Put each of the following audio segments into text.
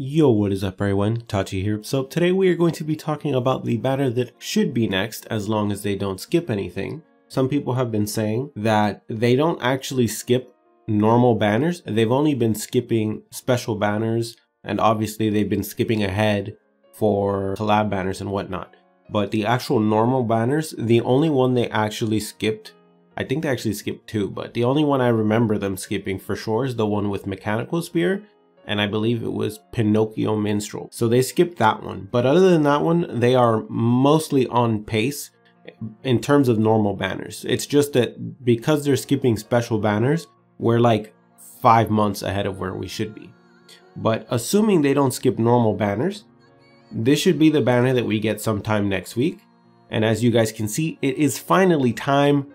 Yo, what is up everyone, Tachi here. So today we are going to be talking about the banner that should be next as long as they don't skip anything. Some people have been saying that they don't actually skip normal banners, they've only been skipping special banners, and obviously they've been skipping ahead for collab banners and whatnot. But the actual normal banners, the only one they actually skipped, I think they actually skipped two, but the only one I remember them skipping for sure is the one with Mechanical Spear, and I believe it was Pinocchio Minstrel. So they skipped that one. But other than that one, they are mostly on pace in terms of normal banners. It's just that because they're skipping special banners, we're like 5 months ahead of where we should be. But assuming they don't skip normal banners, this should be the banner that we get sometime next week. And as you guys can see, it is finally time.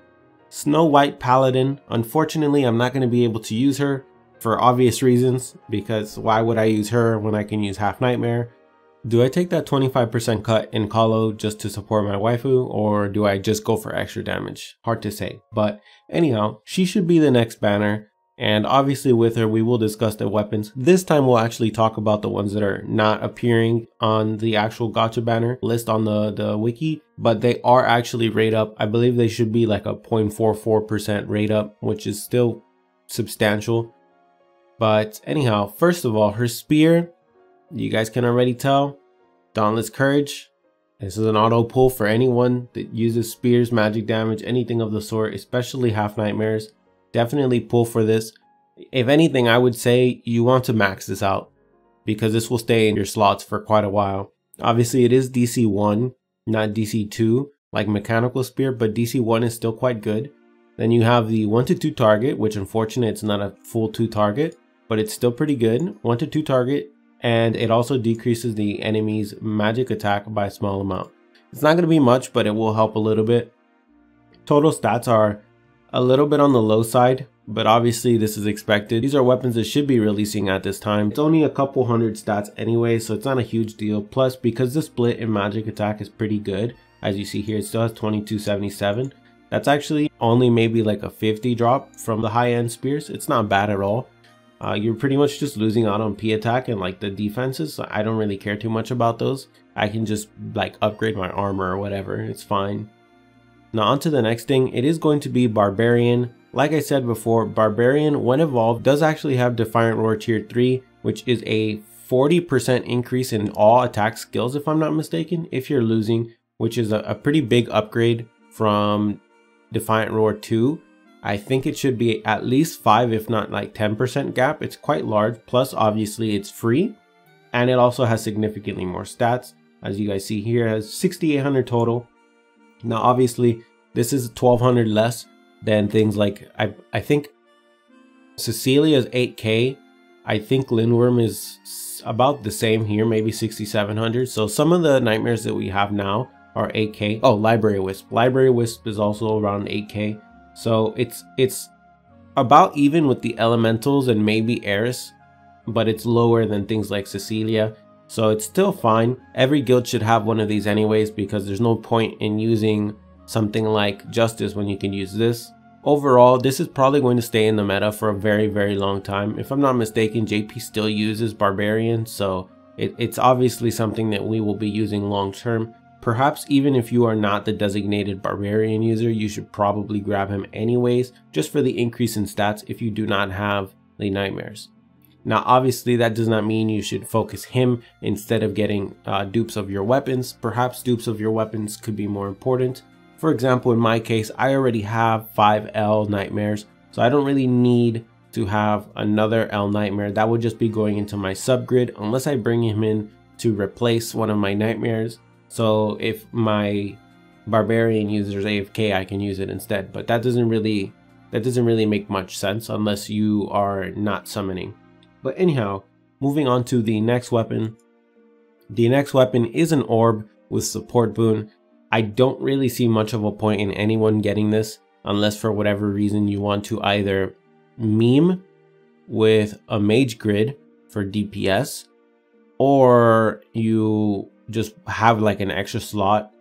Snow White Paladin. Unfortunately, I'm not going to be able to use her for obvious reasons, because why would I use her when I can use Half Nightmare? Do I take that 25% cut in Colo just to support my waifu, or do I just go for extra damage? Hard to say. But anyhow, she should be the next banner, and obviously with her we will discuss the weapons. This time we'll actually talk about the ones that are not appearing on the actual gacha banner list on the wiki, but they are actually rate up. I believe they should be like a 0.44% rate up, which is still substantial. But anyhow, first of all, her spear, you guys can already tell, Dauntless Courage. This is an auto pull for anyone that uses spears, magic damage, anything of the sort, especially Half Nightmares. Definitely pull for this. If anything, I would say you want to max this out, because this will stay in your slots for quite a while. Obviously it is DC 1, not DC 2 like Mechanical Spear, but DC 1 is still quite good. Then you have the 1 to 2 target, which unfortunately it's not a full 2 target, but it's still pretty good. 1 to 2 target, and it also decreases the enemy's magic attack by a small amount. It's not going to be much, but it will help a little bit. Total stats are a little bit on the low side, but obviously this is expected. These are weapons that should be releasing at this time. It's only a couple hundred stats anyway, so it's not a huge deal. Plus, because the split in magic attack is pretty good, as you see here, it still has 2277. That's actually only maybe like a 50 drop from the high-end spears. It's not bad at all. You're pretty much just losing out on P attack and like the defenses. So I don't really care too much about those. I can just like upgrade my armor or whatever. It's fine. Now on to the next thing. It is going to be Barbarian. Like I said before, Barbarian when evolved does actually have Defiant Roar tier 3, which is a 40% increase in all attack skills if I'm not mistaken, if you're losing, which is a pretty big upgrade from Defiant Roar 2. I think it should be at least 5 if not like 10% gap. It's quite large, plus obviously it's free, and it also has significantly more stats. As you guys see here, it has 6800 total. Now obviously this is 1200 less than things like I think Cecilia is 8k. I think Lindworm is about the same here, maybe 6700. So some of the nightmares that we have now are 8k. Oh, Library Wisp. Library Wisp is also around 8k. So it's about even with the elementals and maybe Eris, but it's lower than things like Cecilia. So it's still fine. Every guild should have one of these anyways, because there's no point in using something like Justice when you can use this. Overall, this is probably going to stay in the meta for a very, very long time. If I'm not mistaken, JP still uses Barbarian, so it's obviously something that we will be using long term. Perhaps even if you are not the designated Barbarian user, you should probably grab him anyways, just for the increase in stats if you do not have the nightmares. Now obviously that does not mean you should focus him instead of getting dupes of your weapons. Perhaps dupes of your weapons could be more important. For example, in my case, I already have 5 L nightmares, so I don't really need to have another L nightmare. That would just be going into my subgrid unless I bring him in to replace one of my nightmares. So if my Barbarian user is AFK, I can use it instead, but that doesn't really make much sense unless you are not summoning. But anyhow, moving on to the next weapon. The next weapon is an orb with support boon. I don't really see much of a point in anyone getting this unless for whatever reason you want to either meme with a mage grid for DPS, or you just have like an extra slot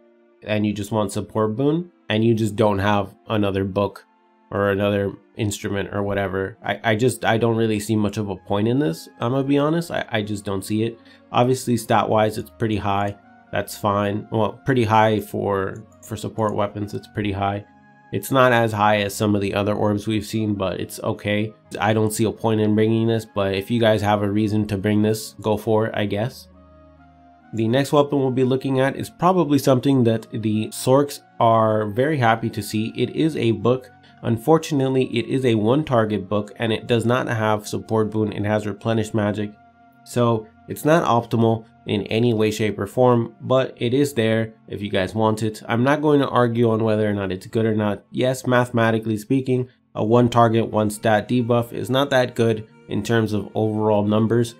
and you just want support boon and you just don't have another book or another instrument or whatever. I don't really see much of a point in this. I'm gonna be honest, I just don't see it. Obviously stat wise it's pretty high, that's fine. Well, pretty high for support weapons, it's pretty high. It's not as high as some of the other orbs we've seen, but it's okay. I don't see a point in bringing this, but if you guys have a reason to bring this, go for it, I guess. The next weapon we'll be looking at is probably something that the Sorks are very happy to see. It is a book. Unfortunately, it is a one target book and it does not have support boon. It has replenished magic. So it's not optimal in any way, shape or form, but it is there if you guys want it. I'm not going to argue on whether or not it's good or not. Yes, mathematically speaking, a one target, one stat debuff is not that good in terms of overall numbers.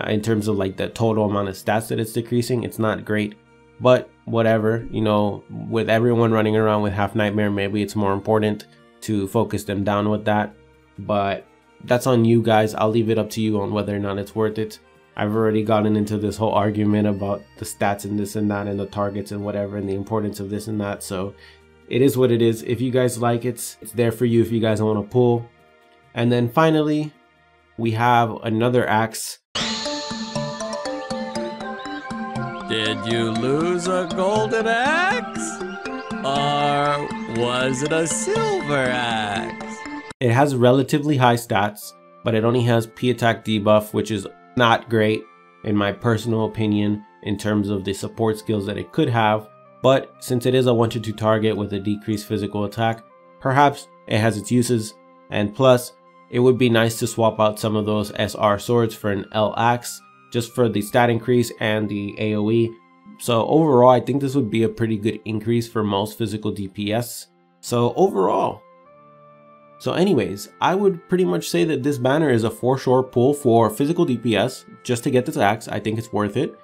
In terms of like the total amount of stats that it's decreasing, it's not great, but whatever, you know, with everyone running around with half nightmare, maybe it's more important to focus them down with that, but that's on you guys. I'll leave it up to you on whether or not it's worth it. I've already gotten into this whole argument about the stats and this and that and the targets and whatever and the importance of this and that, so it is what it is. If you guys like it, it's there for you if you guys want to pull. And then finally we have another axe. Did you lose a golden axe? Or was it a silver axe? It has relatively high stats, but it only has P attack debuff, which is not great in my personal opinion in terms of the support skills that it could have. But since it is a 1-2 target with a decreased physical attack, perhaps it has its uses. And plus, it would be nice to swap out some of those SR swords for an L axe, just for the stat increase and the AoE. So overall, I think this would be a pretty good increase for most physical DPS. So overall. So anyways, I would pretty much say that this banner is a for sure pull for physical DPS just to get this axe. I think it's worth it.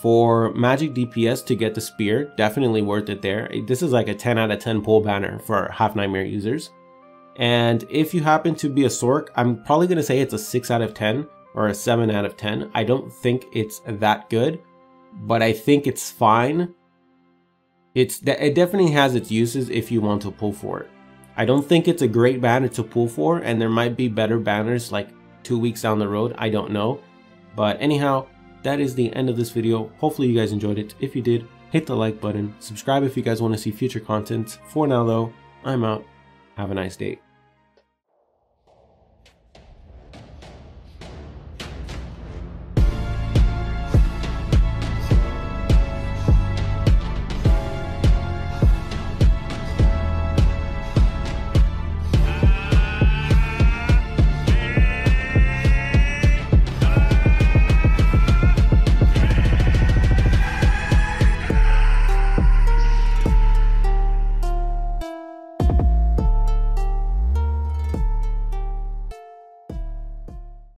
For magic DPS to get the spear, definitely worth it there. This is like a 10 out of 10 pull banner for half nightmare users. And if you happen to be a Sork, I'm probably going to say it's a 6 out of 10. Or a 7 out of 10. I don't think it's that good, but I think it's fine. It definitely has its uses if you want to pull for it. I don't think it's a great banner to pull for, and there might be better banners like 2 weeks down the road. I don't know. But anyhow, that is the end of this video. Hopefully you guys enjoyed it. If you did, hit the like button. Subscribe if you guys want to see future content. For now though, I'm out. Have a nice day.